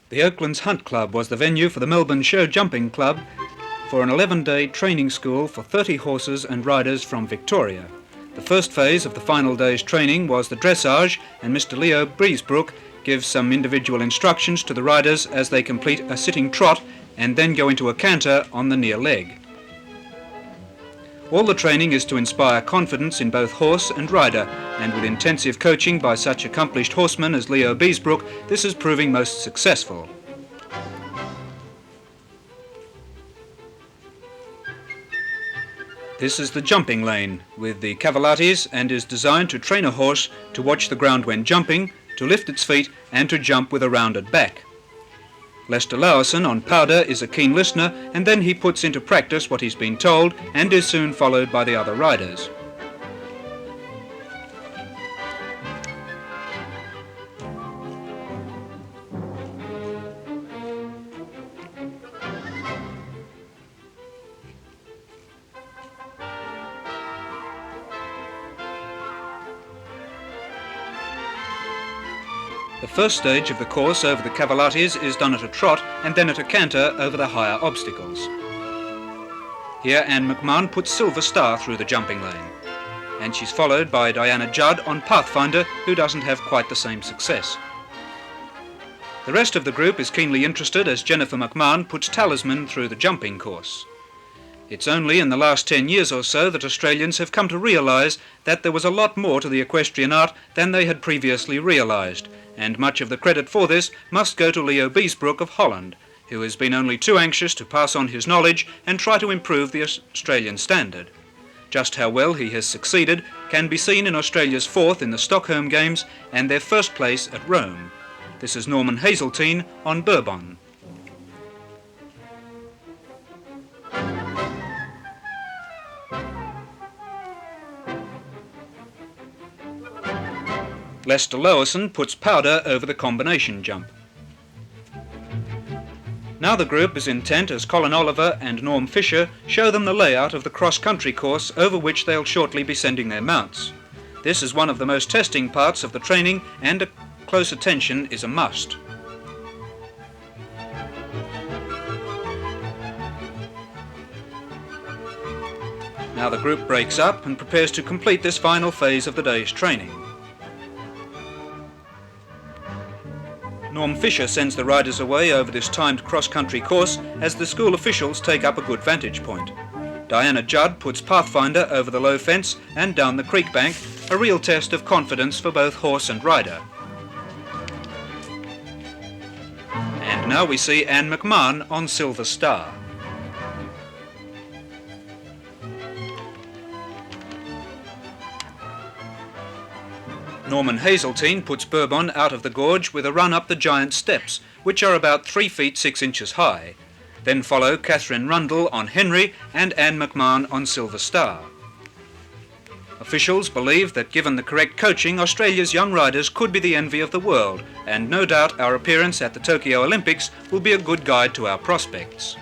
The Oaklands Hunt Club was the venue for the Melbourne Showjumping Club for an 11-day training school for 30 horses and riders from Victoria. The first phase of the final day's training was the dressage, and Mr. Leo Breezebrook gives some individual instructions to the riders as they complete a sitting trot and then go into a canter on the near leg. All the training is to inspire confidence in both horse and rider, and with intensive coaching by such accomplished horsemen as Leo Breezebrook, this is proving most successful. This is the jumping lane with the cavalates and is designed to train a horse to watch the ground when jumping, to lift its feet and to jump with a rounded back. Lester Lowerson on powder is a keen listener, and then he puts into practice what he's been told and is soon followed by the other riders. The first stage of the course over the cavalates is done at a trot and then at a canter over the higher obstacles. Here Anne McMahon puts Silver Star through the jumping lane, and she's followed by Diana Judd on Pathfinder, who doesn't have quite the same success. The rest of the group is keenly interested as Jennifer McMahon puts Talisman through the jumping course. It's only in the last 10 years or so that Australians have come to realise that there was a lot more to the equestrian art than they had previously realised, and much of the credit for this must go to Leo Breezebrook of Holland, who has been only too anxious to pass on his knowledge and try to improve the Australian standard. Just how well he has succeeded can be seen in Australia's fourth in the Stockholm Games and their first place at Rome. This is Norman Hazeltine on Bourbon. Lester Lowerson puts powder over the combination jump. Now the group is intent as Colin Oliver and Norm Fisher show them the layout of the cross-country course over which they'll shortly be sending their mounts. This is one of the most testing parts of the training, and a close attention is a must. Now the group breaks up and prepares to complete this final phase of the day's training. Norm Fisher sends the riders away over this timed cross-country course as the school officials take up a good vantage point. Diana Judd puts Pathfinder over the low fence and down the creek bank, a real test of confidence for both horse and rider. And now we see Anne McMahon on Silver Star. Norman Hazeltine puts Bourbon out of the gorge with a run up the giant steps, which are about 3 feet 6 inches high. Then follow Catherine Rundle on Henry and Anne McMahon on Silver Star. Officials believe that given the correct coaching, Australia's young riders could be the envy of the world, and no doubt our appearance at the Tokyo Olympics will be a good guide to our prospects.